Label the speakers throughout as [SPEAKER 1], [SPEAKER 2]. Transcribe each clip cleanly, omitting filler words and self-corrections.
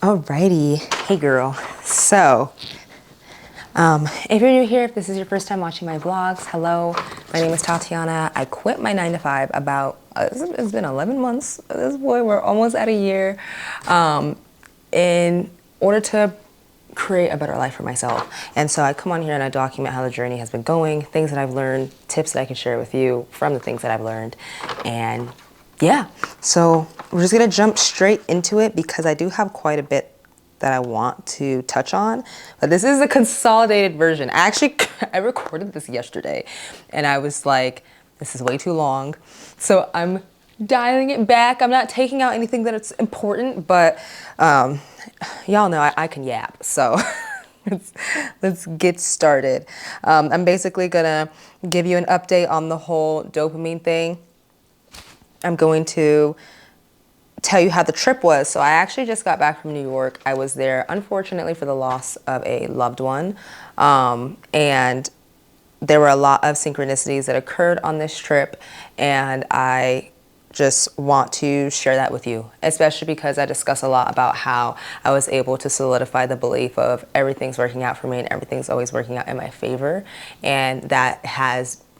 [SPEAKER 1] Alrighty, hey girl. So, if you're new here, if this is your first time watching my vlogs, hello. My name is Tatiana. I quit my 9 to 5 about, it's been 11 months at this point. We're almost at a year. In order to create a better life for myself. And so I come on here and I document how the journey has been going, things that I've learned, tips that I can share with you from the things that I've learned. And yeah, so we're just gonna jump straight into it because I do have quite a bit that I want to touch on, but this is a consolidated version. I recorded this yesterday and I was like, this is way too long. So I'm dialing it back. I'm not taking out anything that it's important, but y'all know I can yap. So let's get started. I'm basically gonna give you an update on the whole dopamine thing. I'm going to tell you how the trip was. So I actually just got back from New York. I was there, unfortunately, for the loss of a loved one. And there were a lot of synchronicities that occurred on this trip. And I just want to share that with you, especially because I discuss a lot about how I was able to solidify the belief of everything's working out for me and everything's always working out in my favor. And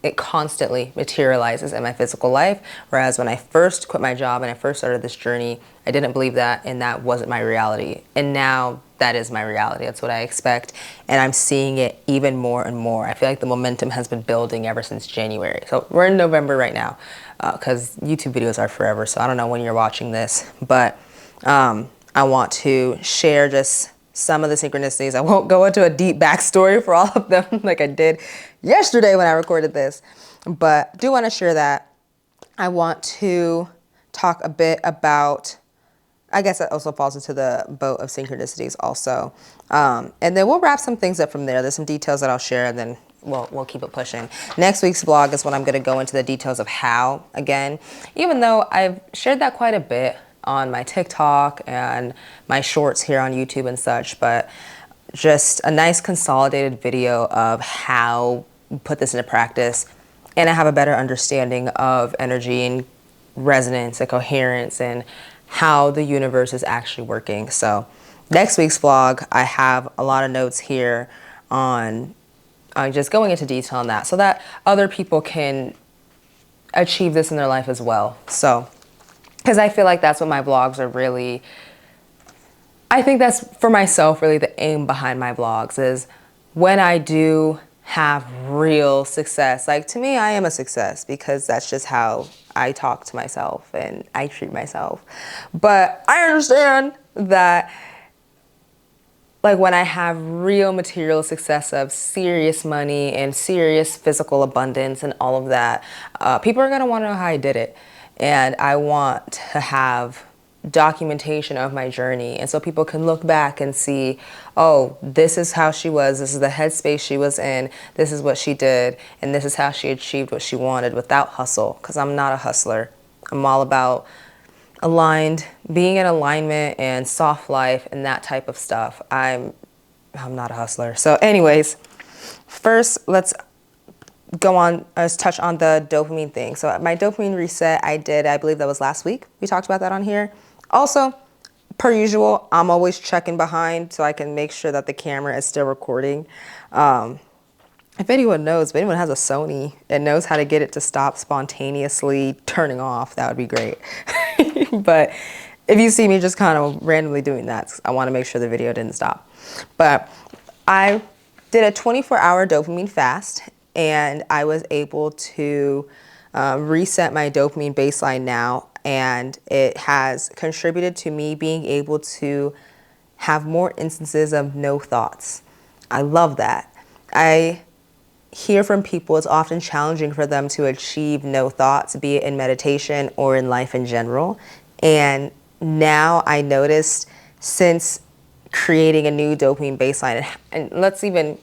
[SPEAKER 1] it constantly materializes in my physical life. Whereas when I first quit my job and I first started this journey, I didn't believe that, and that wasn't my reality. And now that is my reality. That's what I expect. And I'm seeing it even more and more. I feel like the momentum has been building ever since January. So we're in November right now, because YouTube videos are forever. So I don't know when you're watching this, but I want to share just some of the synchronicities. I won't go into a deep backstory for all of them like I did yesterday when I recorded this, but do want to share that. I want to talk a bit about, I guess that also falls into the boat of synchronicities also. And then we'll wrap some things up from there. There's some details that I'll share and then we'll keep it pushing. Next week's vlog is when I'm going to go into the details of how, again, even though I've shared that quite a bit on my TikTok and my shorts here on YouTube and such, but just a nice consolidated video of how we put this into practice. And I have a better understanding of energy and resonance and coherence and how the universe is actually working. So next week's vlog, I have a lot of notes here on just going into detail on that so that other people can achieve this in their life as well. So, because I feel like that's what my vlogs are really, I think that's for myself really the aim behind my vlogs is when I do have real success. Like to me, I am a success because that's just how I talk to myself and I treat myself. But I understand that like when I have real material success of serious money and serious physical abundance and all of that, people are gonna wanna know how I did it. And I want to have documentation of my journey. And so people can look back and see, oh, this is how she was. This is the headspace she was in. This is what she did. And this is how she achieved what she wanted without hustle. Because I'm not a hustler. I'm all about being in alignment and soft life and that type of stuff. I'm not a hustler. So anyways, first let's go on, let's touch on the dopamine thing. So my dopamine reset I believe that was last week. We talked about that on here. Also, per usual, I'm always checking behind so I can make sure that the camera is still recording. If anyone has a Sony and knows how to get it to stop spontaneously turning off, that would be great. But if you see me just kind of randomly doing that, I want to make sure the video didn't stop. But I did a 24-hour dopamine fast and I was able to reset my dopamine baseline now, and it has contributed to me being able to have more instances of no thoughts. I love that. I hear from people it's often challenging for them to achieve no thoughts, be it in meditation or in life in general. And now I noticed since creating a new dopamine baseline, and let's even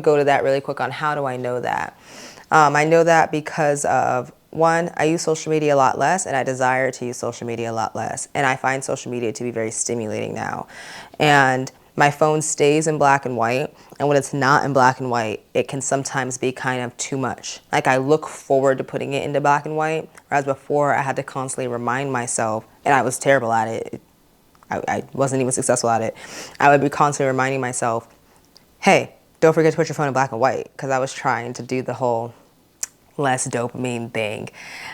[SPEAKER 1] go to that really quick on how do I know that. I know that because of, one, I use social media a lot less and I desire to use social media a lot less. And I find social media to be very stimulating now. And my phone stays in black and white. And when it's not in black and white, it can sometimes be kind of too much. Like I look forward to putting it into black and white, whereas before I had to constantly remind myself, and I was terrible at it. I wasn't even successful at it. I would be constantly reminding myself, hey, don't forget to put your phone in black and white, because I was trying to do the whole less dopamine thing.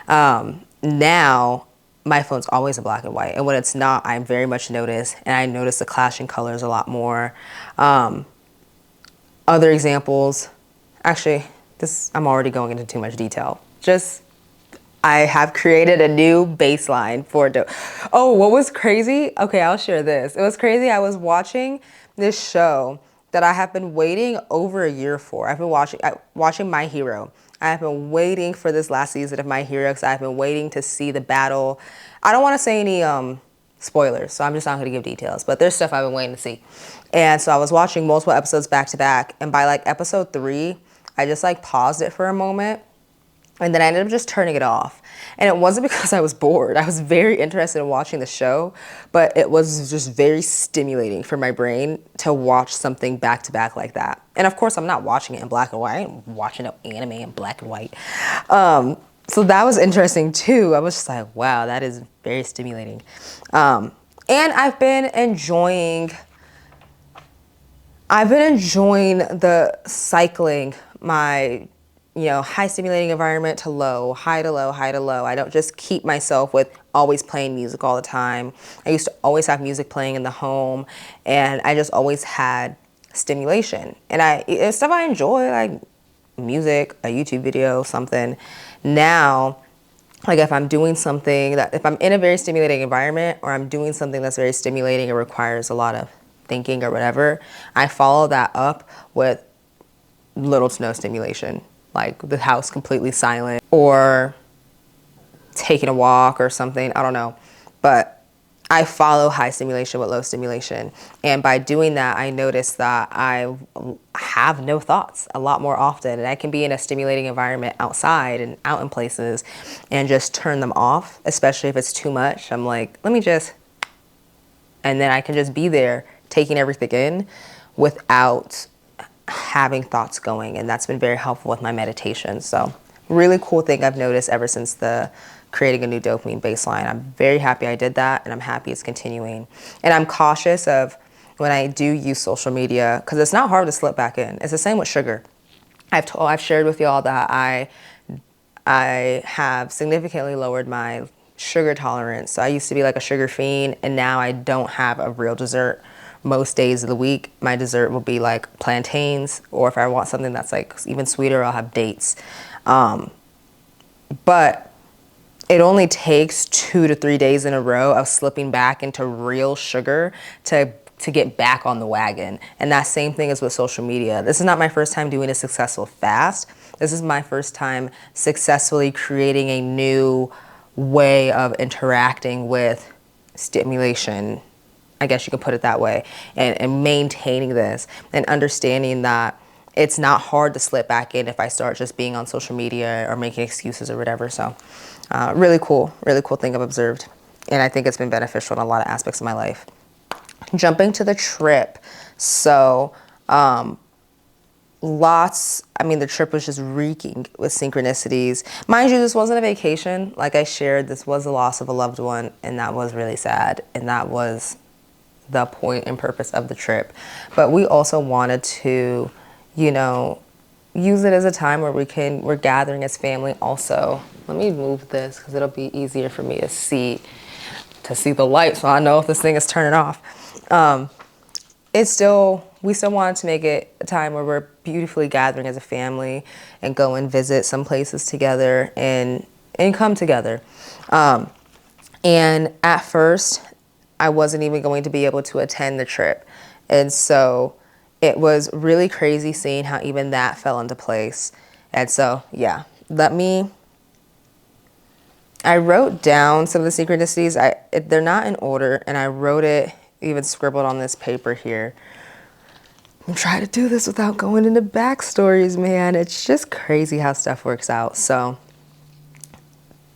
[SPEAKER 1] Now, my phone's always in black and white. And when it's not, I very much notice, and I notice the clashing colors a lot more. Other examples, actually, I'm already going into too much detail. I have created a new baseline for Oh, what was crazy? Okay, I'll share this. It was crazy. I was watching this show that I have been waiting over a year for. I've been watching My Hero. I have been waiting for this last season of My Hero because I've been waiting to see the battle. I don't want to say any spoilers, so I'm just not going to give details, but there's stuff I've been waiting to see. And so I was watching multiple episodes back to back, and by like episode 3, I just like paused it for a moment, and then I ended up just turning it off. And it wasn't because I was bored. I was very interested in watching the show, but it was just very stimulating for my brain to watch something back to back like that. And of course, I'm not watching it in black and white. I'm watching an anime in black and white. So that was interesting too. I was just like, wow, that is very stimulating. And I've been enjoying the cycling my high stimulating environment to low, high to low, high to low. I don't just keep myself with always playing music all the time. I used to always have music playing in the home, and I just always had stimulation. And it's stuff I enjoy, like music, a YouTube video, something. Now, like if I'm doing something if I'm in a very stimulating environment, or I'm doing something that's very stimulating, it requires a lot of thinking or whatever, I follow that up with little to no stimulation. Like the house completely silent, or taking a walk or something, I don't know. But I follow high stimulation with low stimulation. And by doing that, I notice that I have no thoughts a lot more often. And I can be in a stimulating environment outside and out in places and just turn them off, especially if it's too much. I'm like, and then I can just be there taking everything in without having thoughts going, and that's been very helpful with my meditation. So really cool thing I've noticed ever since the creating a new dopamine baseline. I'm very happy I did that, and I'm happy it's continuing. And I'm cautious of when I do use social media, because it's not hard to slip back in. It's the same with sugar. I've shared with y'all that I have significantly lowered my sugar tolerance. So I used to be like a sugar fiend, and now I don't have a real dessert. Most days of the week, my dessert will be like plantains, or if I want something that's like even sweeter, I'll have dates. But it only takes 2 to 3 days in a row of slipping back into real sugar to get back on the wagon. And that same thing is with social media. This is not my first time doing a successful fast. This is my first time successfully creating a new way of interacting with stimulation, I guess you could put it that way, and maintaining this and understanding that it's not hard to slip back in if I start just being on social media or making excuses or whatever. So really cool thing I've observed. And I think it's been beneficial in a lot of aspects of my life. Jumping to the trip. So the trip was just reeking with synchronicities. Mind you, this wasn't a vacation. Like I shared, this was the loss of a loved one, and that was really sad. And that was the point and purpose of the trip. But we also wanted to, use it as a time where we're gathering as family also. Let me move this because it'll be easier for me to see the light, so I know if this thing is turning off. We still wanted to make it a time where we're beautifully gathering as a family and go and visit some places together and come together. And at first, I wasn't even going to be able to attend the trip. And so it was really crazy seeing how even that fell into place. And so, yeah, I wrote down some of the synchronicities. They're not in order, and I wrote it, even scribbled on this paper here. I'm trying to do this without going into backstories, man. It's just crazy how stuff works out. So,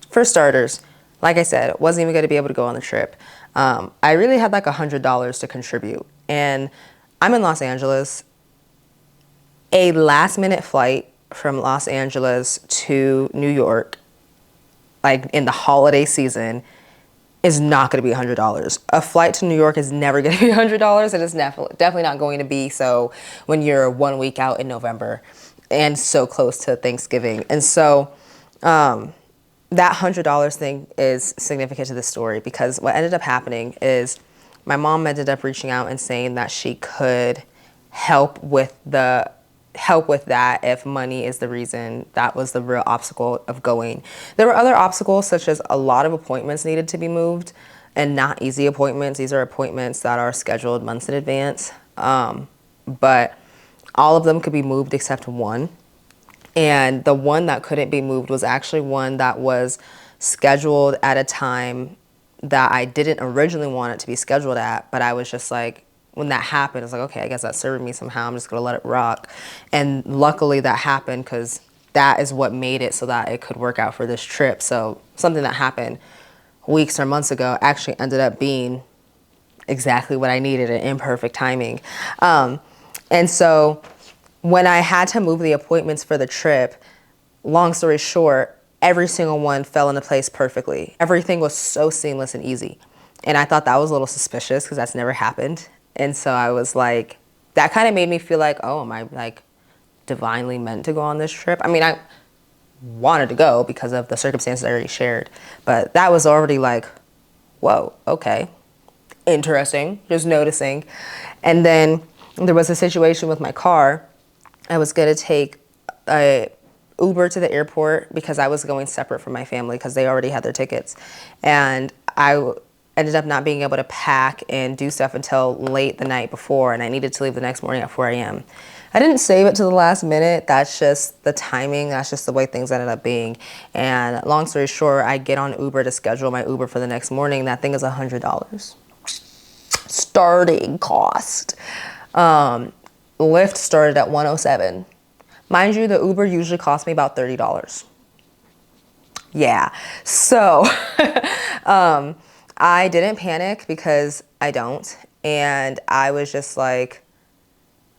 [SPEAKER 1] for starters, like I said, wasn't even going to be able to go on the trip. I really had like $100 to contribute, and I'm in Los Angeles. A last minute flight from Los Angeles to New York, like in the holiday season, is not going to be $100. A flight to New York is never going to be $100. It is definitely not going to be so when you're 1 week out in November and so close to Thanksgiving. And so that $100 thing is significant to the story, because what ended up happening is my mom ended up reaching out and saying that she could help with that if money is the reason. That was the real obstacle of going. There were other obstacles, such as a lot of appointments needed to be moved, and not easy appointments. These are appointments that are scheduled months in advance, but all of them could be moved except one. And the one that couldn't be moved was actually one that was scheduled at a time that I didn't originally want it to be scheduled at, but I was just like, when that happened, I was like, okay, I guess that served me somehow. I'm just gonna let it rock. And luckily that happened, because that is what made it so that it could work out for this trip. So something that happened weeks or months ago actually ended up being exactly what I needed, an imperfect timing. And so when I had to move the appointments for the trip, long story short, every single one fell into place perfectly. Everything was so seamless and easy. And I thought that was a little suspicious, because that's never happened. And so I was like, that kind of made me feel like, oh, am I like divinely meant to go on this trip? I mean, I wanted to go because of the circumstances I already shared, but that was already like, whoa, okay, interesting, just noticing. And then there was a situation with my car. I was going to take a Uber to the airport because I was going separate from my family because they already had their tickets. And I ended up not being able to pack and do stuff until late the night before, and I needed to leave the next morning at 4 a.m. I didn't save it to the last minute. That's just the timing. That's just the way things ended up being. And long story short, I get on Uber to schedule my Uber for the next morning. That thing is $100. Starting cost. Lyft started at $107. Mind you, the Uber usually costs me about $30. Yeah. So I didn't panic, because I don't. And I was just like,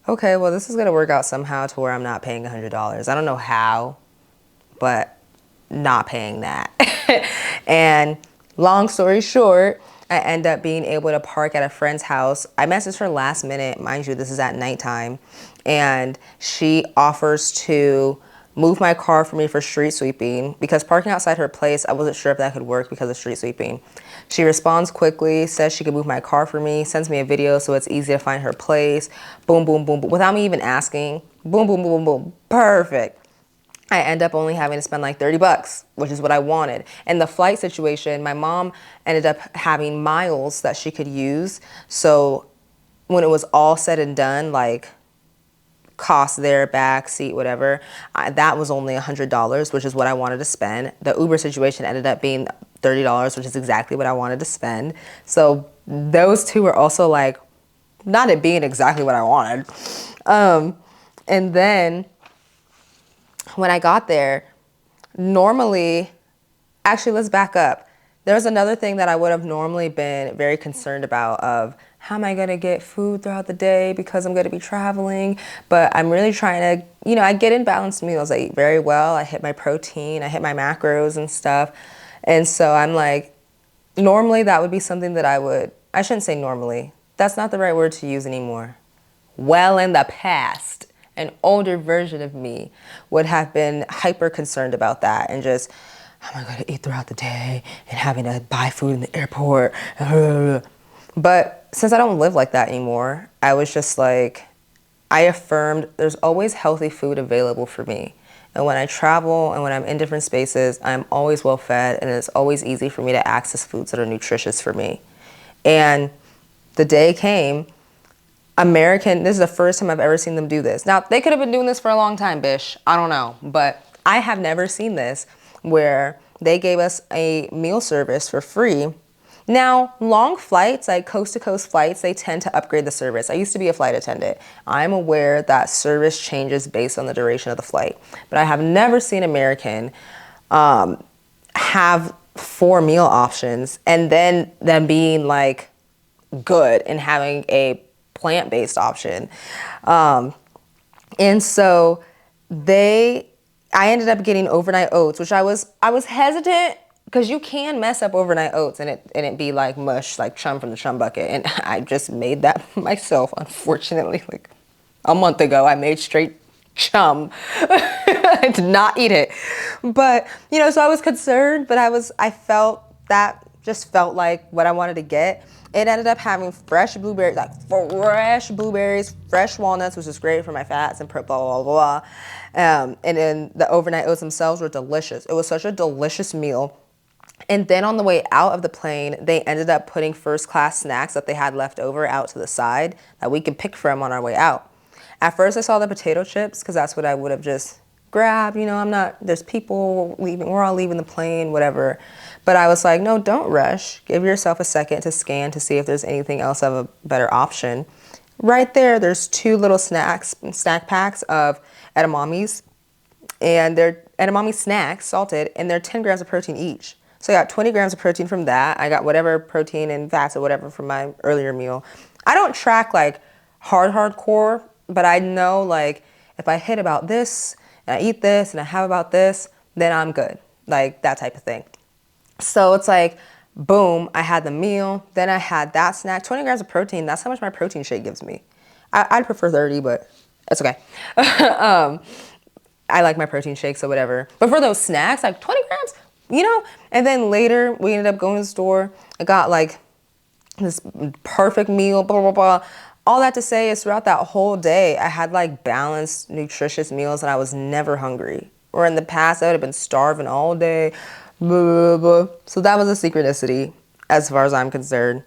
[SPEAKER 1] okay, well, this is going to work out somehow to where I'm not paying $100. I don't know how, but not paying that. And long story short, I end up being able to park at a friend's house. I messaged her last minute. Mind you, this is at nighttime. And she offers to move my car for me for street sweeping, because parking outside her place, I wasn't sure if that could work because of street sweeping. She responds quickly, says she can move my car for me, sends me a video so it's easy to find her place. Boom, boom, boom, boom, without me even asking. Boom, boom, boom, boom, boom. Perfect. I end up only having to spend like $30, which is what I wanted. And the flight situation, my mom ended up having miles that she could use. So when it was all said and done, like cost there, back, seat, whatever, that was only $100, which is what I wanted to spend. The Uber situation ended up being $30, which is exactly what I wanted to spend. So those two were also like, not it being exactly what I wanted. And then when I got there, normally, actually, let's back up. There's another thing that I would have normally been very concerned about of, how am I going to get food throughout the day because I'm going to be traveling? But I'm really trying to, I get in balanced meals. I eat very well. I hit my protein. I hit my macros and stuff. And so I'm like, normally that would be something that I shouldn't say normally. That's not the right word to use anymore. Well, in the past, an older version of me would have been hyper concerned about that and just, how am I going to eat throughout the day and having to buy food in the airport? But since I don't live like that anymore, I was just like, I affirmed there's always healthy food available for me. And when I travel and when I'm in different spaces, I'm always well fed, and it's always easy for me to access foods that are nutritious for me. And the day came, this is the first time I've ever seen them do this. Now, they could have been doing this for a long time, bish. I don't know. But I have never seen this where they gave us a meal service for free. Now, long flights, like coast-to-coast flights, they tend to upgrade the service. I used to be a flight attendant. I'm aware that service changes based on the duration of the flight. But I have never seen American have 4 meal options and then them being like good and having a plant-based option. And so I ended up getting overnight oats, which I was hesitant because you can mess up overnight oats and it be like mush, like chum from the chum bucket. And I just made that myself, unfortunately. Like a month ago, I made straight chum. I did not eat it. But, you know, so I was concerned, but I felt that just felt like what I wanted to get. It ended up having fresh blueberries, fresh walnuts, which is great for my fats and blah, blah, blah, blah. And then the overnight oats themselves were delicious. It was such a delicious meal. And then on the way out of the plane, they ended up putting first class snacks that they had left over out to the side that we could pick from on our way out. At first I saw the potato chips because that's what I would have just grabbed. You know, there's people leaving, we're all leaving the plane, whatever. But I was like, no, don't rush. Give yourself a second to scan to see if there's anything else of a better option. Right there's 2 little snack packs of edamames, and they're edamame snacks, salted, and they're 10 grams of protein each. So I got 20 grams of protein from that. I got whatever protein and fats or whatever from my earlier meal. I don't track like hardcore, but I know like if I hit about this and I eat this and I have about this, then I'm good. Like that type of thing. So it's like, boom, I had the meal, then I had that snack, 20 grams of protein. That's how much my protein shake gives me. I'd prefer 30, but it's okay. I like my protein shake, so whatever. But for those snacks, like 20 grams, you know? And then later we ended up going to the store. I got like this perfect meal, blah, blah, blah. All that to say is throughout that whole day, I had like balanced, nutritious meals and I was never hungry. Or in the past, I would have been starving all day. Blah, blah, blah. So that was a synchronicity as far as I'm concerned.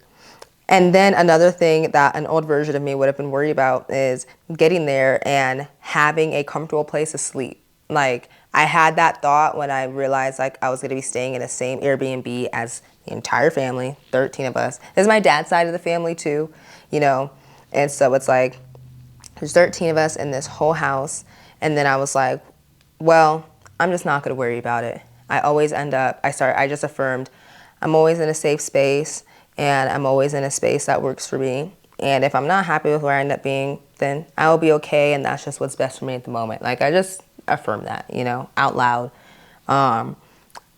[SPEAKER 1] And then another thing that an old version of me would have been worried about is getting there and having a comfortable place to sleep. Like I had that thought when I realized like I was going to be staying in the same Airbnb as the entire family, 13 of us. This is my dad's side of the family too, you know. And so it's like there's 13 of us in this whole house. And then I was like, well, I'm just not going to worry about it. I always end up, I just affirmed, I'm always in a safe space and I'm always in a space that works for me. And if I'm not happy with where I end up being, then I'll be okay. And that's just what's best for me at the moment. Like I just affirm that, you know, out loud.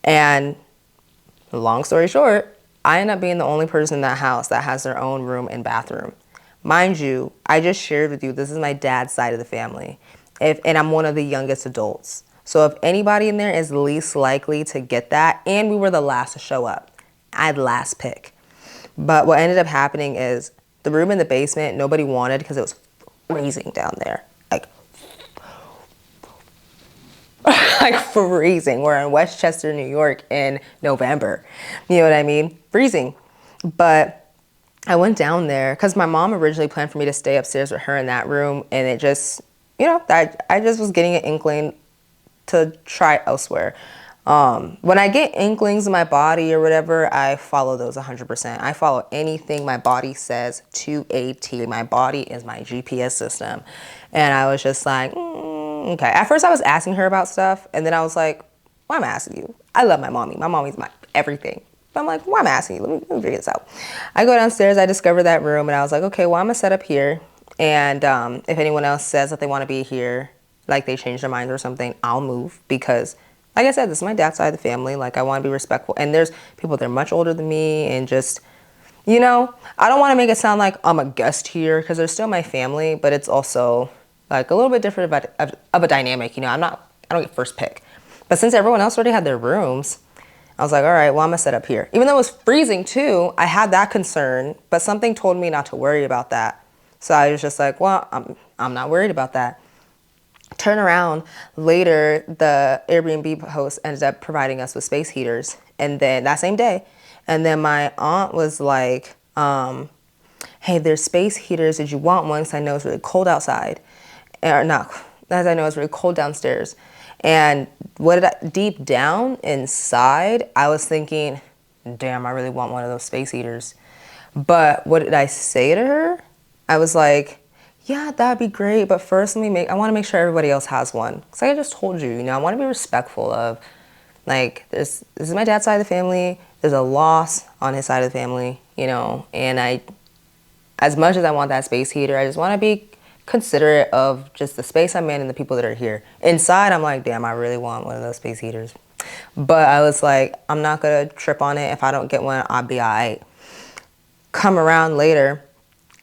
[SPEAKER 1] And long story short, I end up being the only person in that house that has their own room and bathroom. Mind you, I just shared with you, this is my dad's side of the family. And I'm one of the youngest adults. So if anybody in there is least likely to get that, and we were the last to show up, I had last pick. But what ended up happening is the room in the basement, nobody wanted because it was freezing down there. Like freezing. We're in Westchester, New York in November. You know what I mean? Freezing. But I went down there because my mom originally planned for me to stay upstairs with her in that room. And it just, you know, I just was getting an inkling to try elsewhere. When I get inklings in my body or whatever, I follow those 100%. I follow anything my body says to a T. My body is my GPS system. And I was just like, okay. At first I was asking her about stuff. And then I was like, why am I asking you? I love my mommy. My mommy's my everything. But I'm like, why am I asking you? Let me figure this out. I go downstairs. I discover that room. And I was like, okay, well, I'm going to set up here. And if anyone else says that they want to be here, like they change their minds or something, I'll move because, like I said, this is my dad's side of the family. Like I want to be respectful. And there's people that are much older than me and just, you know, I don't want to make it sound like I'm a guest here because they're still my family, but it's also like a little bit different of a dynamic. You know, I don't get first pick. But since everyone else already had their rooms, I was like, all right, well, I'm going to set up here. Even though it was freezing too, I had that concern, but something told me not to worry about that. So I was just like, well, I'm not worried about that. Turn around later, the Airbnb host ended up providing us with space heaters. And then that same day, and then my aunt was like, hey, there's space heaters. Did you want one? Because I know it's really cold outside. Or not, as I know it's really cold downstairs. And deep down inside, I was thinking, damn, I really want one of those space heaters. But what did I say to her? I was like, yeah, that'd be great, but first I want to make sure everybody else has one. Because like I just told you, I want to be respectful of, like, this is my dad's side of the family. There's a loss on his side of the family, and as much as I want that space heater, I just want to be considerate of just the space I'm in and the people that are here. Inside, I'm like, damn, I really want one of those space heaters. But I was like, I'm not gonna trip on it. If I don't get one, I'll be all right. Come around later,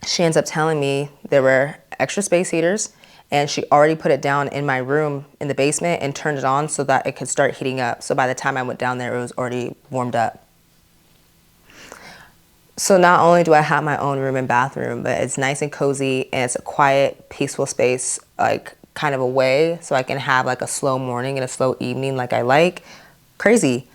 [SPEAKER 1] she ends up telling me there were extra space heaters, and she already put it down in my room in the basement and turned it on so that it could start heating up. So by the time I went down there, it was already warmed up. So not only do I have my own room and bathroom, but it's nice and cozy, and it's a quiet, peaceful space, like kind of away, so I can have like a slow morning and a slow evening like I like. Crazy.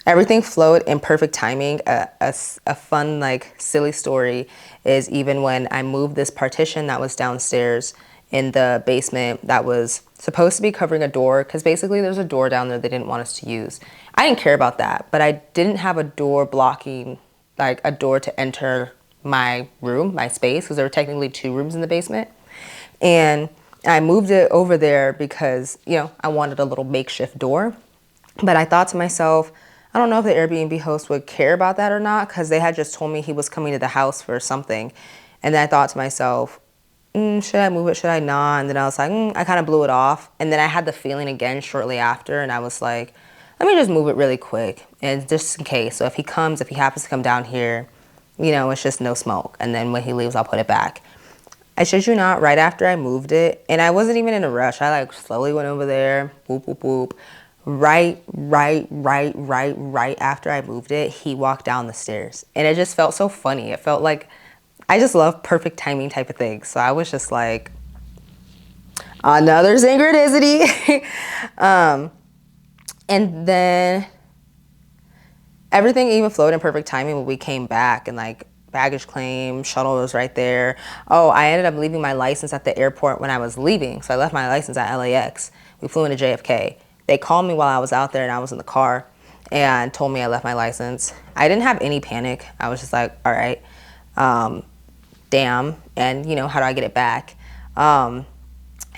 [SPEAKER 1] Everything flowed in perfect timing. A fun, like, silly story is even when I moved this partition that was downstairs in the basement that was supposed to be covering a door, because basically there's a door down there they didn't want us to use. I didn't care about that, but I didn't have a door blocking, like a door to enter my room, my space, because there were technically 2 rooms in the basement. And I moved it over there because, you know, I wanted a little makeshift door. But I thought to myself, I don't know if the Airbnb host would care about that or not, because they had just told me he was coming to the house for something. And then I thought to myself, should I move it? Should I not? And then I was like, I kind of blew it off. And then I had the feeling again shortly after, and I was like, let me just move it really quick, and just in case. So if he happens to come down here, you know, it's just no smoke. And then when he leaves, I'll put it back. I shit you not, right after I moved it, and I wasn't even in a rush. I like slowly went over there, boop, boop, boop. Right after I moved it, he walked down the stairs. And it just felt so funny. It felt like, I just love perfect timing type of things. So I was just like, another synchronicity. And then everything even flowed in perfect timing when we came back, and like baggage claim, shuttle was right there. Oh, I ended up leaving my license at the airport when I was leaving. So I left my license at LAX. We flew into JFK. They called me while I was out there and I was in the car and told me I left my license. I didn't have any panic. I was just like, all right, damn. And you know, how do I get it back? And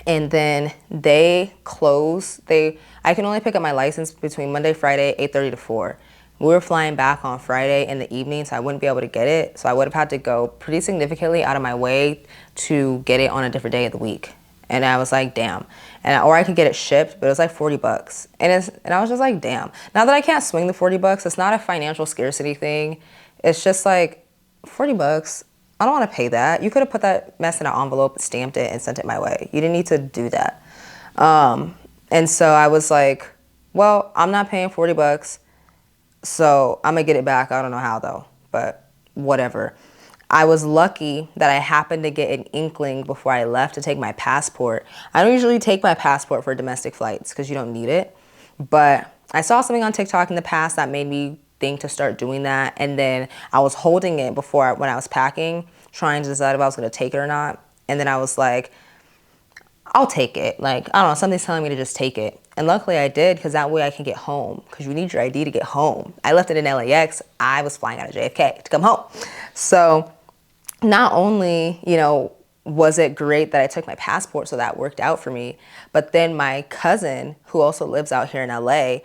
[SPEAKER 1] then they close. I can only pick up my license between Monday, Friday, 8:30 to 4. We were flying back on Friday in the evening, so I wouldn't be able to get it. So I would have had to go pretty significantly out of my way to get it on a different day of the week. And I was like, damn. Or I could get it shipped, but it was like $40. And I was just like, damn. Now that I can't swing the $40, it's not a financial scarcity thing. It's just like, $40, I don't want to pay that. You could have put that mess in an envelope, stamped it, and sent it my way. You didn't need to do that. And so I was like, well, I'm not paying $40, so I'm going to get it back. I don't know how though, but whatever. I was lucky that I happened to get an inkling before I left to take my passport. I don't usually take my passport for domestic flights because you don't need it. But I saw something on TikTok in the past that made me think to start doing that. And then I was holding it when I was packing, trying to decide if I was going to take it or not. And then I was like, I'll take it. Like, I don't know, something's telling me to just take it. And luckily I did, because that way I can get home, because you need your ID to get home. I left it in LAX. I was flying out of JFK to come home. So not only, you know, was it great that I took my passport, so that worked out for me, but then my cousin, who also lives out here in LA,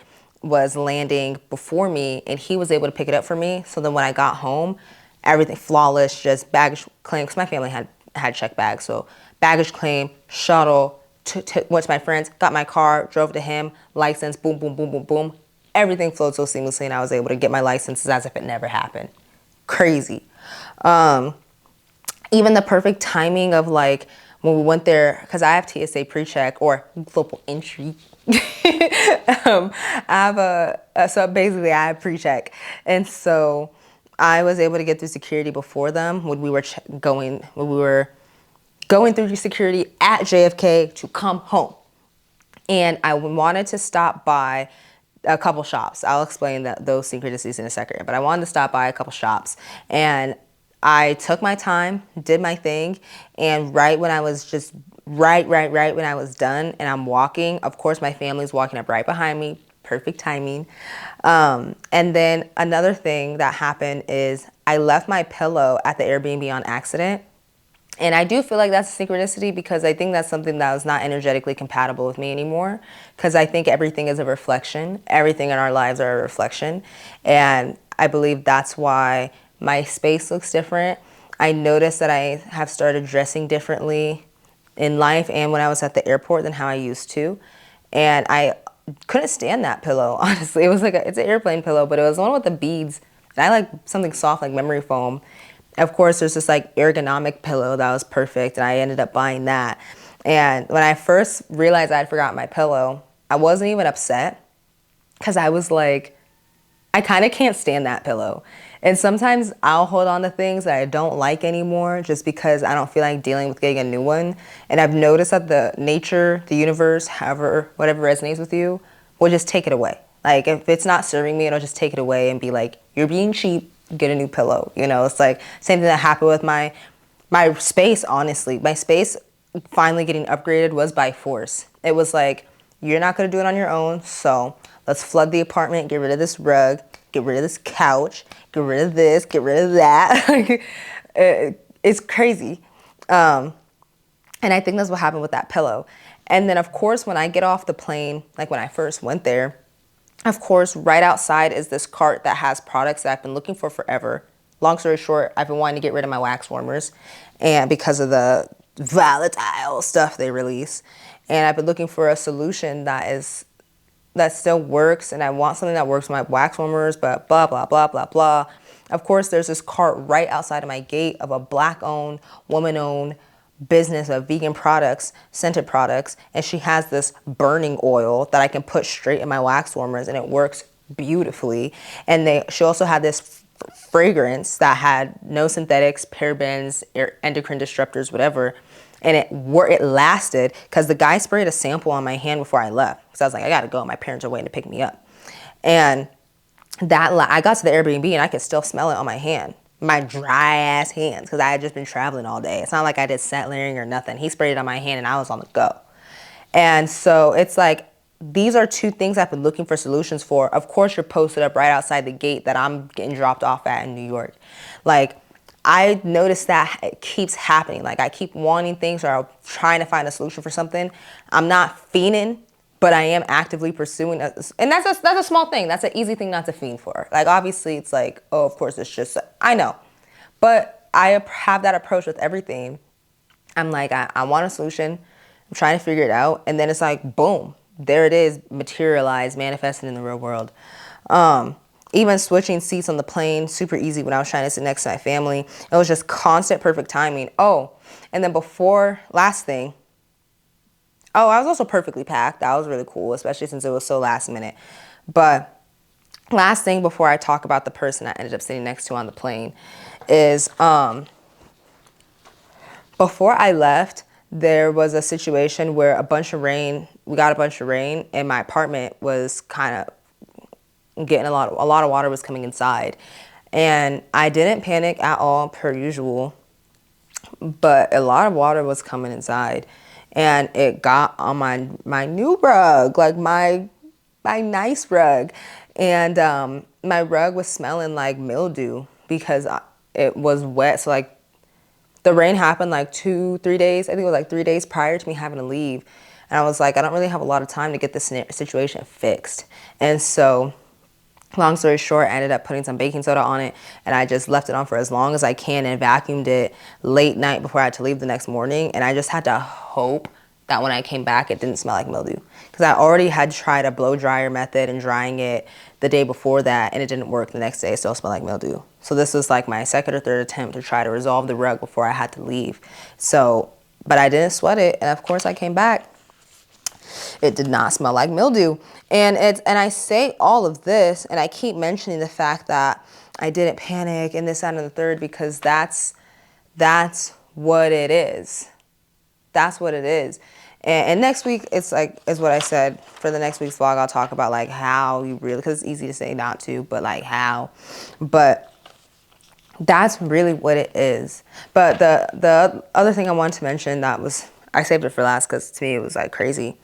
[SPEAKER 1] was landing before me, and he was able to pick it up for me. So then when I got home, everything flawless, just baggage claim, because my family had checked bags. So baggage claim, shuttle, went to my friends, got my car, drove to him, license, boom, boom, boom, boom, boom. Everything flowed so seamlessly, and I was able to get my licenses as if it never happened. Crazy. Even the perfect timing of like when we went there, because I have TSA pre-check or global entry. So basically I have pre-check. And so I was able to get through security before them when we were going through security at JFK to come home. And I wanted to stop by a couple shops. I'll explain those synchronicities in a second, but I wanted to stop by a couple shops, and I took my time, did my thing, and right when I was when I was done and I'm walking, of course my family's walking up right behind me, perfect timing. And then another thing that happened is I left my pillow at the Airbnb on accident. And I do feel like that's a synchronicity, because I think that's something that was not energetically compatible with me anymore, because I think everything is a reflection. Everything in our lives are a reflection. And I believe that's why my space looks different. I noticed that I have started dressing differently in life and when I was at the airport than how I used to. And I couldn't stand that pillow, honestly. It was like it's an airplane pillow, but it was the one with the beads. And I like something soft like memory foam. Of course, there's this like ergonomic pillow that was perfect, and I ended up buying that. And when I first realized I'd forgotten my pillow, I wasn't even upset because I was like, I kind of can't stand that pillow. And sometimes I'll hold on to things that I don't like anymore just because I don't feel like dealing with getting a new one. And I've noticed that the nature, the universe, however, whatever resonates with you, will just take it away. Like if it's not serving me, it'll just take it away and be like, you're being cheap, get a new pillow. You know, it's like same thing that happened with my space, honestly. My space finally getting upgraded was by force. It was like, you're not gonna do it on your own, so let's flood the apartment, get rid of this rug, get rid of this couch, get rid of this, get rid of that. It's crazy. And I think that's what happened with that pillow. And then, of course, when I get off the plane, like when I first went there, of course, right outside is this cart that has products that I've been looking for forever. Long story short, I've been wanting to get rid of my wax warmers, and because of the volatile stuff they release. And I've been looking for a solution that still works, and I want something that works with my wax warmers, but blah, blah, blah, blah, blah. Of course, there's this cart right outside of my gate of a Black-owned, woman-owned business of vegan products, scented products, and she has this burning oil that I can put straight in my wax warmers, and it works beautifully. And she also had this fragrance that had no synthetics, parabens, endocrine disruptors, whatever. And it lasted because the guy sprayed a sample on my hand before I left. Because I was like, I gotta go. My parents are waiting to pick me up. And I got to the Airbnb and I could still smell it on my hand. My dry ass hands, because I had just been traveling all day. It's not like I did set layering or nothing. He sprayed it on my hand and I was on the go. And so it's like, these are two things I've been looking for solutions for. Of course, you're posted up right outside the gate that I'm getting dropped off at in New York. Like, I noticed that it keeps happening. Like I keep wanting things or I'm trying to find a solution for something. I'm not fiending, but I am actively pursuing it. And that's a small thing. That's an easy thing not to fiend for. Like obviously it's like, oh, of course it's just, I know. But I have that approach with everything. I'm like, I want a solution. I'm trying to figure it out. And then it's like, boom, there it is, materialized, manifested in the real world. Even switching seats on the plane, super easy when I was trying to sit next to my family. It was just constant perfect timing. Oh, and then last thing. Oh, I was also perfectly packed. That was really cool, especially since it was so last minute. But last thing before I talk about the person I ended up sitting next to on the plane is before I left, there was a situation where we got a bunch of rain and my apartment was kind of getting a lot of water was coming inside, and I didn't panic at all per usual, but a lot of water was coming inside, and it got on my new rug, like my nice rug, and my rug was smelling like mildew because it was wet. So like the rain happened like 2-3 days, I think it was like 3 days prior to me having to leave, and I was like, I don't really have a lot of time to get this situation fixed. And so long story short, I ended up putting some baking soda on it, and I just left it on for as long as I can and vacuumed it late night before I had to leave the next morning. And I just had to hope that when I came back, it didn't smell like mildew. Because I already had tried a blow dryer method and drying it the day before that, and it didn't work. The next day, it still smelled like mildew. So this was like my second or third attempt to try to resolve the rug before I had to leave. So, but I didn't sweat it, and of course I came back. It did not smell like mildew. And I say all of this, and I keep mentioning the fact that I didn't panic and this, that, and the third, because that's what it is. That's what it is. And next week, is what I said, for the next week's vlog, I'll talk about like how you really, because it's easy to say not to, but like how. But that's really what it is. But the other thing I wanted to mention I saved it for last because to me it was like crazy.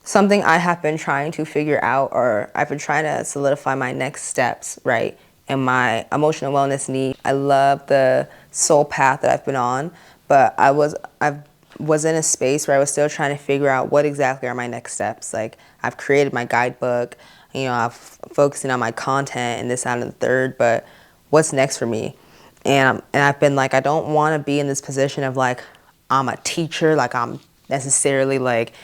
[SPEAKER 1] Something I have been trying to figure out, or I've been trying to solidify my next steps, right, and my emotional wellness need. I love the soul path that I've been on, but I was in a space where I was still trying to figure out what exactly are my next steps. Like I've created my guidebook, I'm focusing on my content and this, that, and the third, but what's next for me? And I've been like, I don't want to be in this position of like, I'm a teacher, like I'm necessarily like,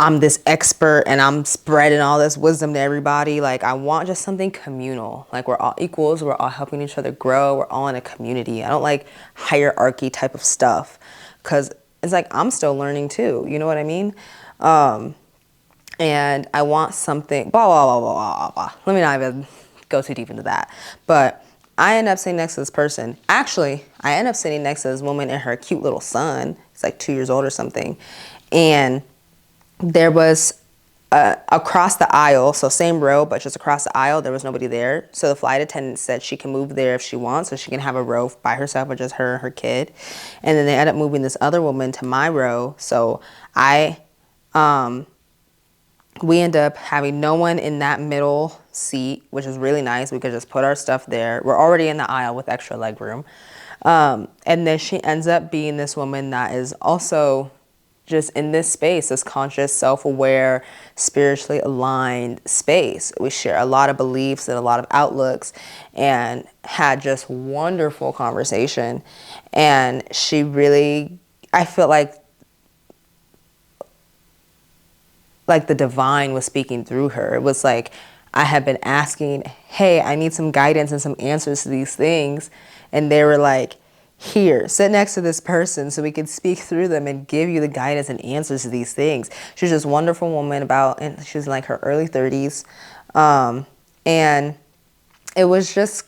[SPEAKER 1] I'm this expert and I'm spreading all this wisdom to everybody. Like, I want just something communal. Like, we're all equals. We're all helping each other grow. We're all in a community. I don't like hierarchy type of stuff because it's like I'm still learning too. You know what I mean? And I want something, blah, blah, blah, blah, blah, blah. Let me not even go too deep into that. But I end up sitting next to this person. Actually, I end up sitting next to this woman and her cute little son. He's like 2 years old or something. And there was across the aisle, so same row, but just across the aisle, there was nobody there. So the flight attendant said she can move there if she wants, so she can have a row by herself with just her and her kid. And then they ended up moving this other woman to my row. So we end up having no one in that middle seat, which is really nice. We could just put our stuff there. We're already in the aisle with extra leg room. And then she ends up being this woman that is also just in this space, this conscious, self-aware, spiritually aligned space. We share a lot of beliefs and a lot of outlooks and had just wonderful conversation. And she really, I feel like the divine was speaking through her. It was like I had been asking, hey, I need some guidance and some answers to these things. And they were like, here, sit next to this person so we can speak through them and give you the guidance and answers to these things. She was this wonderful woman and she was in like her early 30s. And it was just,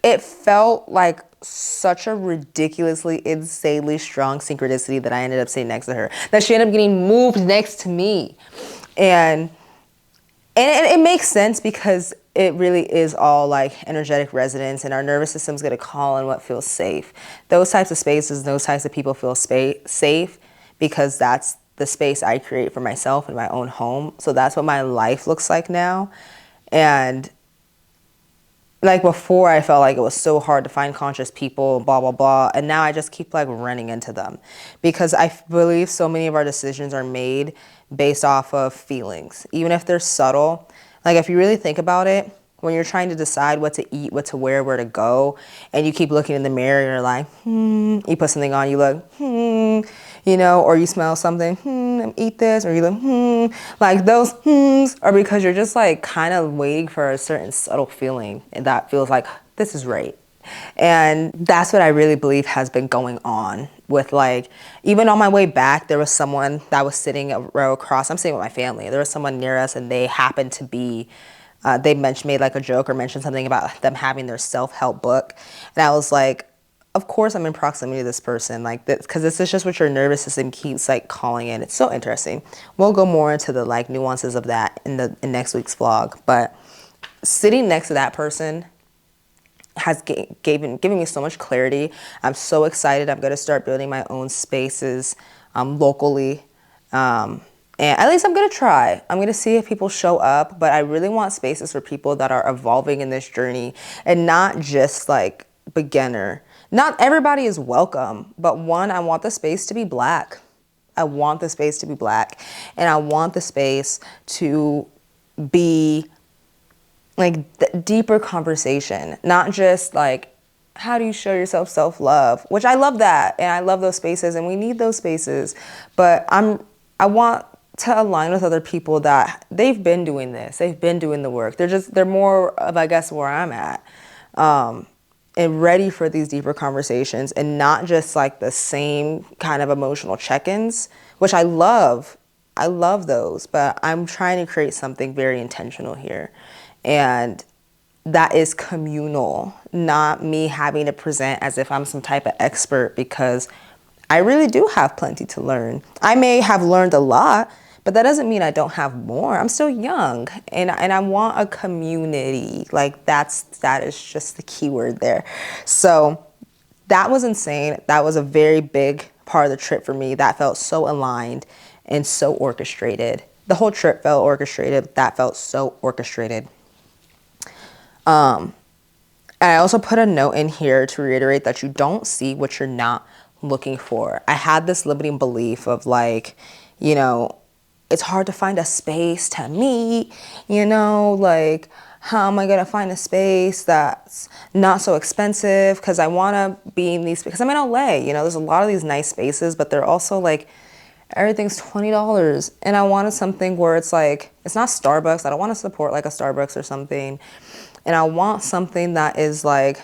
[SPEAKER 1] it felt like such a ridiculously, insanely strong synchronicity that I ended up sitting next to her, that she ended up getting moved next to me. And it makes sense because it really is all like energetic resonance, and our nervous system's going to call on what feels safe. Those types of spaces, those types of people feel safe because that's the space I create for myself in my own home. So that's what my life looks like now. And like before, I felt like it was so hard to find conscious people, blah, blah, blah. And now I just keep like running into them because I believe so many of our decisions are made based off of feelings, even if they're subtle. Like if you really think about it, when you're trying to decide what to eat, what to wear, where to go, and you keep looking in the mirror, you're like, you put something on, you look, you know, or you smell something, eat this, or you look, like those are because you're just like kind of waiting for a certain subtle feeling, and that feels like this is right. And that's what I really believe has been going on with like, even on my way back, there was someone that was sitting a row across. I'm sitting with my family. There was someone near us and they happened to be, they made like a joke or mentioned something about them having their self-help book. And I was like, of course I'm in proximity to this person, like this, because this is just what your nervous system keeps like calling in. It's so interesting. We'll go more into the like nuances of that in next week's vlog. But sitting next to that person has given me so much clarity. I'm so excited. I'm going to start building my own spaces locally. And at least I'm going to try. I'm going to see if people show up. But I really want spaces for people that are evolving in this journey and not just like beginner. Not everybody is welcome. But one, I want the space to be Black. I want the space to be Black. And I want the space to be like deeper conversation, not just like, how do you show yourself self-love, which I love that. And I love those spaces and we need those spaces. But I want to align with other people that they've been doing this. They've been doing the work. They're more of, I guess, where I'm at. And ready for these deeper conversations and not just like the same kind of emotional check-ins, which I love. I love those, but I'm trying to create something very intentional here. And that is communal, not me having to present as if I'm some type of expert, because I really do have plenty to learn. I may have learned a lot, but that doesn't mean I don't have more. I'm still young and I want a community. Like that is just the key word there. So that was insane. That was a very big part of the trip for me. That felt so aligned and so orchestrated. The whole trip felt orchestrated. That felt so orchestrated. And I also put a note in here to reiterate that you don't see what you're not looking for. I had this limiting belief of like, you know, it's hard to find a space to meet, you know, like how am I going to find a space that's not so expensive? Because I want to be in these, because I'm in LA, you know, there's a lot of these nice spaces, but they're also like everything's $20. And I wanted something where it's like, it's not Starbucks. I don't want to support like a Starbucks or something. And I want something that is like,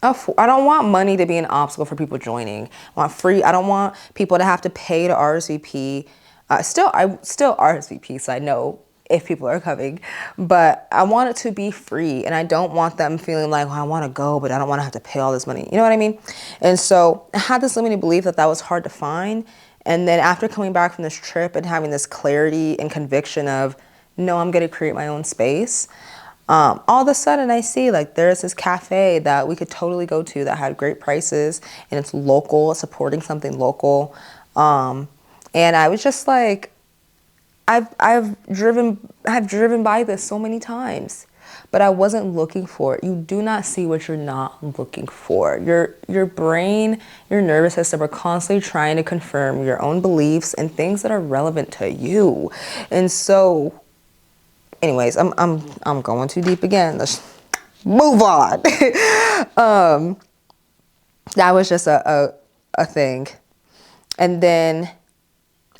[SPEAKER 1] I don't want money to be an obstacle for people joining. I want free. I don't want people to have to pay to RSVP. I still RSVP, so I know if people are coming. But I want it to be free, and I don't want them feeling like, well, I want to go, but I don't want to have to pay all this money. You know what I mean? And so I had this limiting belief that that was hard to find. And then after coming back from this trip and having this clarity and conviction of, no, I'm going to create my own space. All of a sudden I see like there's this cafe that we could totally go to that had great prices and it's local, supporting something local. And I was just like, I've driven by this so many times, but I wasn't looking for it. You do not see what you're not looking for. Your brain, your nervous system are constantly trying to confirm your own beliefs and things that are relevant to you. And so anyways, I'm going too deep again. Let's move on. That was just a thing. And then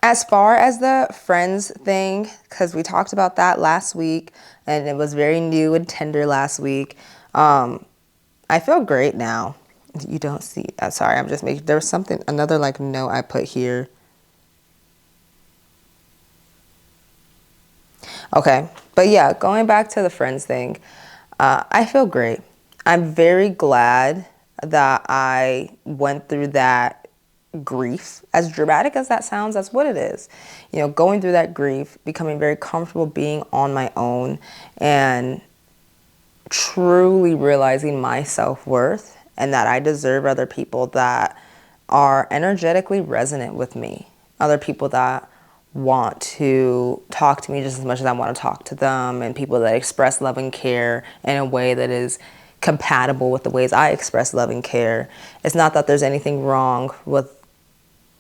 [SPEAKER 1] as far as the friends thing, because we talked about that last week and it was very new and tender last week. I feel great now. You don't see, sorry, I'm just making, there was something, another like note I put here. Okay, but yeah, going back to the friends thing, I feel great. I'm very glad that I went through that grief. As dramatic as that sounds, that's what it is. You know, going through that grief, becoming very comfortable being on my own and truly realizing my self-worth and that I deserve other people that are energetically resonant with me, other people that want to talk to me just as much as I want to talk to them, and people that express love and care in a way that is compatible with the ways I express love and care. It's not that there's anything wrong with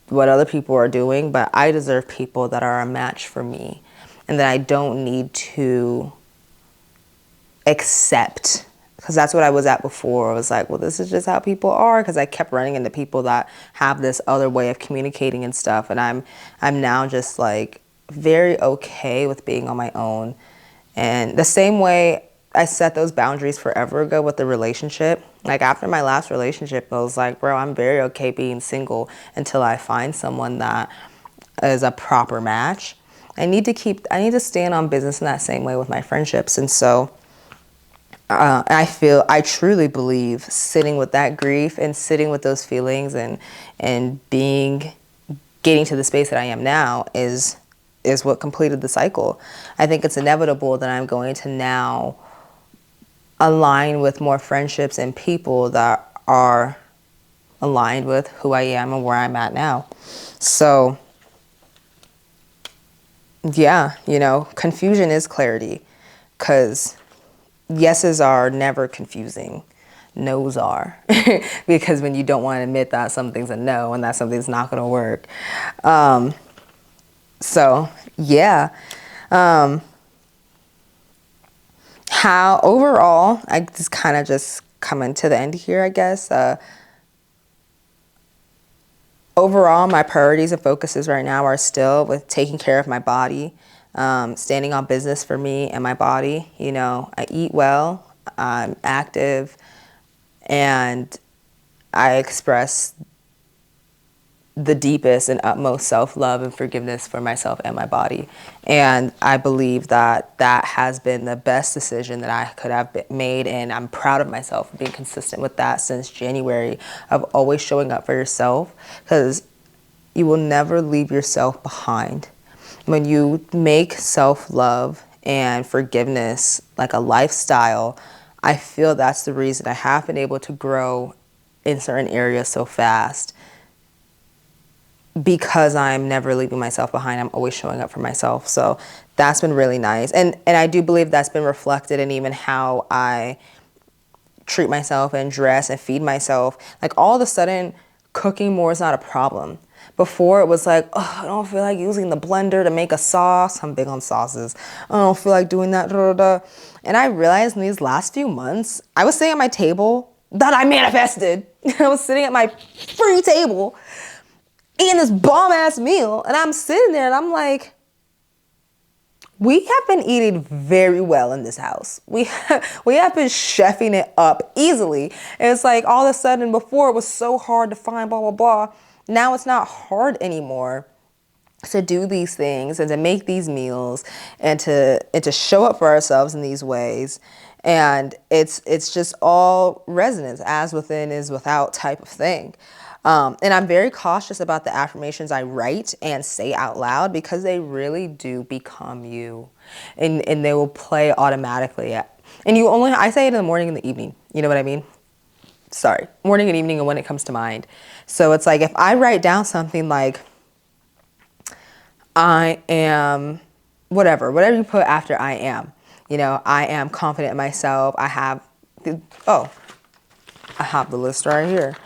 [SPEAKER 1] what other people are doing, but I deserve people that are a match for me and that I don't need to accept, because that's what I was at before. I was like, well, this is just how people are, because I kept running into people that have this other way of communicating and stuff, and I'm now just like very okay with being on my own. And the same way I set those boundaries forever ago with the relationship, like after my last relationship, I was like, bro, I'm very okay being single until I find someone that is a proper match. I need to stand on business in that same way with my friendships. And so I truly believe sitting with that grief and sitting with those feelings and getting to the space that I am now is what completed the cycle. I think it's inevitable that I'm going to now align with more friendships and people that are aligned with who I am and where I'm at now. So yeah, you know, confusion is clarity, because yeses are never confusing. No's are. Because when you don't want to admit that something's a no and that something's not going to work. So, yeah. How overall, I just kind of just coming to the end here, I guess. Overall, my priorities and focuses right now are still with taking care of my body, standing on business for me and my body. You know, I eat well, I'm active, and I express the deepest and utmost self-love and forgiveness for myself and my body. And I believe that that has been the best decision that I could have made, and I'm proud of myself for being consistent with that since January, of always showing up for yourself, because you will never leave yourself behind. When you make self-love and forgiveness like a lifestyle, I feel that's the reason I have been able to grow in certain areas so fast, because I'm never leaving myself behind. I'm always showing up for myself. So that's been really nice. And I do believe that's been reflected in even how I treat myself and dress and feed myself. Like all of a sudden, cooking more is not a problem. Before it was like, oh, I don't feel like using the blender to make a sauce. I'm big on sauces. I don't feel like doing that. Da, da, da. And I realized in these last few months, I was sitting at my table that I manifested. I was sitting at my free table eating this bomb ass meal. And I'm sitting there and I'm like, we have been eating very well in this house. We have been chefing it up easily. And it's like all of a sudden before it was so hard to find blah, blah, blah. Now it's not hard anymore to do these things and to make these meals and to show up for ourselves in these ways. And it's just all resonance, as within is without type of thing. And I'm very cautious about the affirmations I write and say out loud because they really do become you, and they will play automatically. And I say it in the morning and the evening. You know what I mean? Sorry, morning and evening and when it comes to mind. So it's like if I write down something like, I am whatever you put after I am. You know, I am confident in myself. I have the list right here.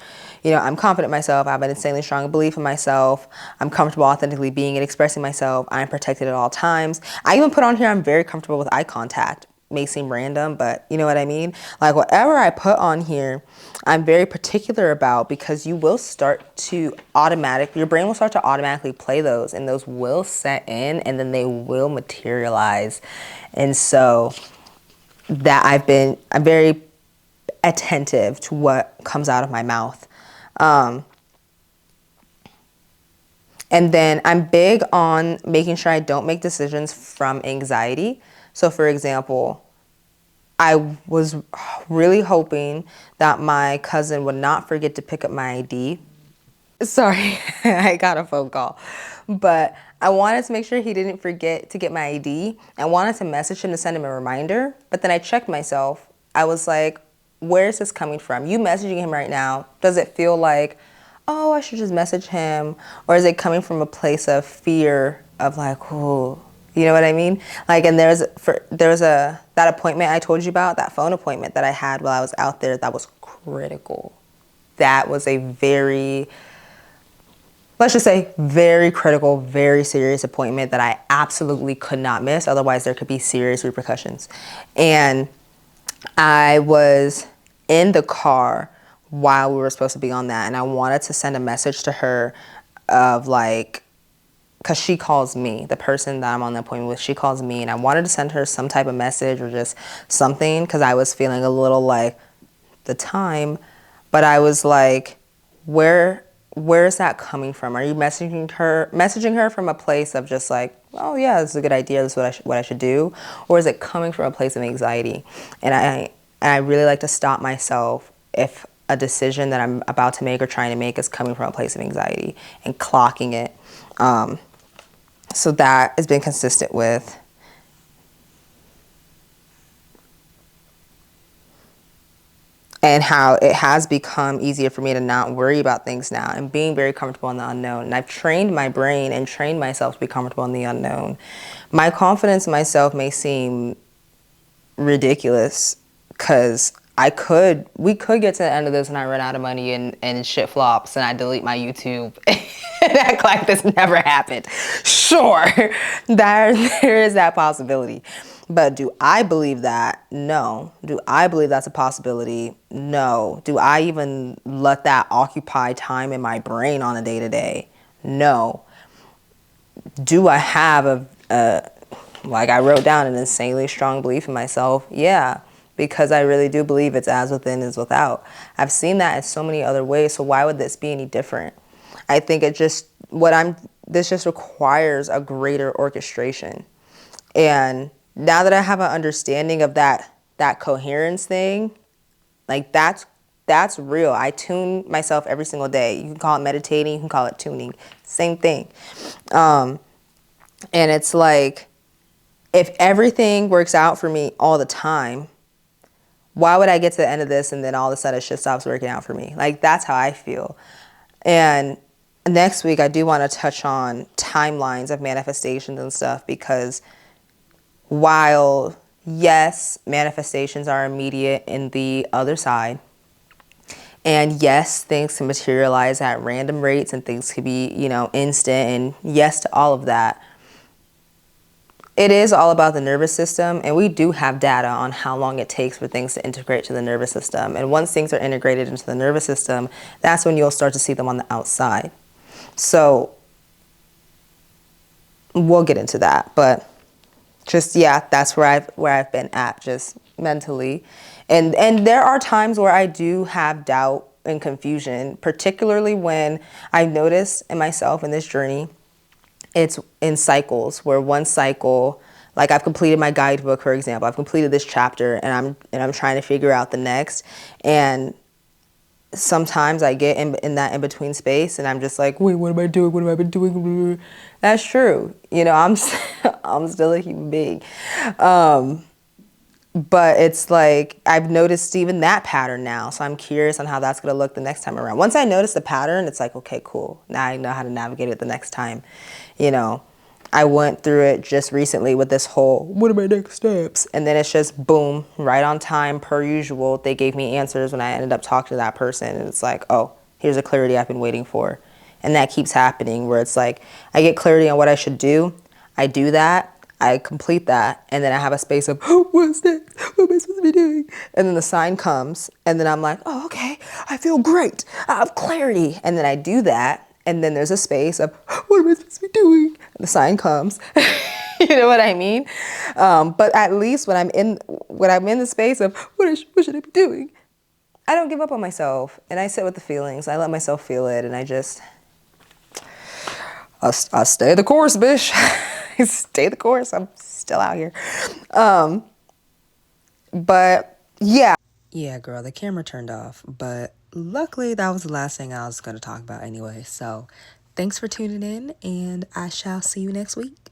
[SPEAKER 1] You know, I'm confident in myself. I have an insanely strong belief in myself. I'm comfortable authentically being and expressing myself. I'm protected at all times. I even put on here, I'm very comfortable with eye contact. May seem random, but you know what I mean? Like whatever I put on here, I'm very particular about because you will start to your brain will start to automatically play those, and those will set in and then they will materialize. And so I'm very attentive to what comes out of my mouth. And then I'm big on making sure I don't make decisions from anxiety. So for example, I was really hoping that my cousin would not forget to pick up my ID. Sorry, I got a phone call. But I wanted to make sure he didn't forget to get my ID. I wanted to message him to send him a reminder. But then I checked myself. I was like, where is this coming from? You messaging him right now, does it feel like, oh, I should just message him? Or is it coming from a place of fear of like, oh, you know what I mean? Like, and that appointment I told you about, that phone appointment that I had while I was out there, that was critical. That was a let's just say very critical, very serious appointment that I absolutely could not miss. Otherwise there could be serious repercussions. And I was in the car while we were supposed to be on that. And I wanted to send a message to her of like, because she calls me, the person that I'm on the appointment with, she calls me, and I wanted to send her some type of message or just something because I was feeling a little like the time, but I was like, where is that coming from? Are you messaging her from a place of just like, oh yeah, this is a good idea, this is what I should do, or is it coming from a place of anxiety? And I really like to stop myself if a decision that I'm about to make or trying to make is coming from a place of anxiety and clocking it. So that has been consistent with. And how it has become easier for me to not worry about things now and being very comfortable in the unknown. And I've trained my brain and trained myself to be comfortable in the unknown. My confidence in myself may seem ridiculous because we could get to the end of this and I run out of money and shit flops and I delete my YouTube and act like this never happened. Sure, there is that possibility. But do I believe that? No. Do I believe that's a possibility? No. Do I even let that occupy time in my brain on a day-to-day? No. Do I have like I wrote down, an insanely strong belief in myself? Yeah, because I really do believe it's as within is without. I've seen that in so many other ways, so why would this be any different? I think this just requires a greater orchestration. And now that I have an understanding of that coherence thing, like that's real. I tune myself every single day. You can call it meditating, you can call it tuning, same thing. And it's like, if everything works out for me all the time, why would I get to the end of this and then all of a sudden shit stops working out for me? Like, that's how I feel. And next week I do want to touch on timelines of manifestations and stuff, because while, yes, manifestations are immediate in the other side, and yes, things can materialize at random rates and things can be, instant, and yes to all of that, it is all about the nervous system, and we do have data on how long it takes for things to integrate to the nervous system. And once things are integrated into the nervous system, that's when you'll start to see them on the outside. So we'll get into that, but just, yeah, that's where I've been at, just mentally. And there are times where I do have doubt and confusion, particularly when I notice in myself in this journey, it's in cycles, where one cycle, like I've completed my guidebook, for example, I've completed this chapter, and I'm trying to figure out the next. And sometimes I get in that in-between space, and I'm just like, wait, what am I doing? What have I been doing? That's true. You know, I'm still a human being. But it's like, I've noticed even that pattern now. So I'm curious on how that's going to look the next time around. Once I notice the pattern, it's like, okay, cool. Now I know how to navigate it the next time. You know, I went through it just recently with this whole, what are my next steps? And then it's just boom, right on time, per usual. They gave me answers when I ended up talking to that person. And it's like, oh, here's the clarity I've been waiting for. And that keeps happening, where it's like, I get clarity on what I should do. I do that. I complete that, and then I have a space of, oh, what's next? What am I supposed to be doing? And then the sign comes, and then I'm like, oh, okay, I feel great. I have clarity. And then I do that, and then there's a space of, what am I supposed to be doing? And the sign comes. You know what I mean? But at least when I'm in the space of, what should I be doing? I don't give up on myself, and I sit with the feelings. I let myself feel it, and I stay the course, bitch. Stay the course. I'm still out here. But yeah. Yeah, girl, the camera turned off. But luckily, that was the last thing I was going to talk about anyway. So thanks for tuning in, and I shall see you next week.